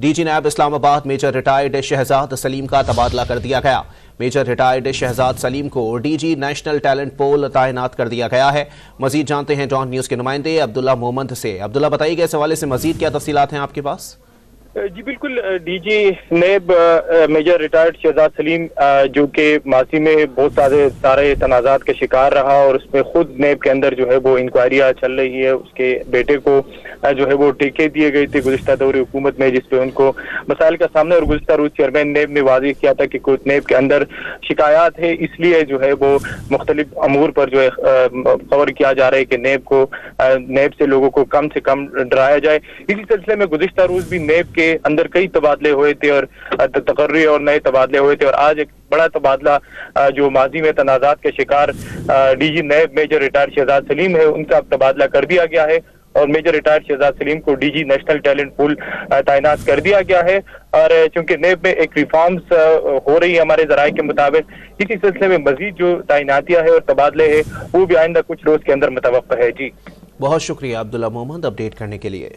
DG नैब Islamabad major retired Shahzad Salim का तबादला कर दिया गया। मेजर रिटायर्ड शहजाद सलीम को DG नेशनल टैलेंट पोल तैनात कर दिया गया है। मजीद जानते हैं डॉन न्यूज़ के नुमाइंदे अब्दुल्ला मोहम्मद से। अब्दुल्ला, बताइए कि इस हवाले से मजीद क्या तफसीलात हैं आपके पास? जी बिल्कुल, DG नैब मेजर रिटायर्ड शहजाद सलीम जो कि माजी में बहुत सारे तनाज़ात के शिकार रहा और उसमें खुद नैब के अंदर जो है वो इंक्वायरियाँ चल रही है। उसके बेटे को जो है वो टिके दिए गए थे गुज़िश्ता दौर हुकूमत में, जिसपे उनको मसाइल का सामना, और गुज़िश्ता रोज़ चेयरमैन नैब ने वाज़ेह किया था कि कुछ नैब के अंदर शिकायत है, इसलिए जो है वो मुख्तलिफ अमूर पर जो है कवर किया जा रहा है कि नैब से लोगों को कम से कम डराया जाए। इसी सिलसिले में गुज़िश्ता रोज़ भी नैब के अंदर कई तबादले हुए थे और तकर्री और नए तबादले हुए थे, और आज एक बड़ा तबादला जो माजी में तनाज़ात के शिकार DG नैब मेजर रिटायर्ड शहजाद सलीम है, उनका तबादला कर दिया गया है और मेजर रिटायर्ड शहजाद सलीम को DG नेशनल टैलेंट पूल तैनात कर दिया गया है। और चूंकि नैब में एक रिफॉर्म्स हो रही है हमारे ज़राए के मुताबिक, इसी सिलसिले में मजीद जो तैनातियाँ है और तबादले है वो भी आइंदा कुछ रोज के अंदर मुतवक्का है। जी बहुत शुक्रिया अब्दुल्ला मोहम्मद अपडेट करने के लिए।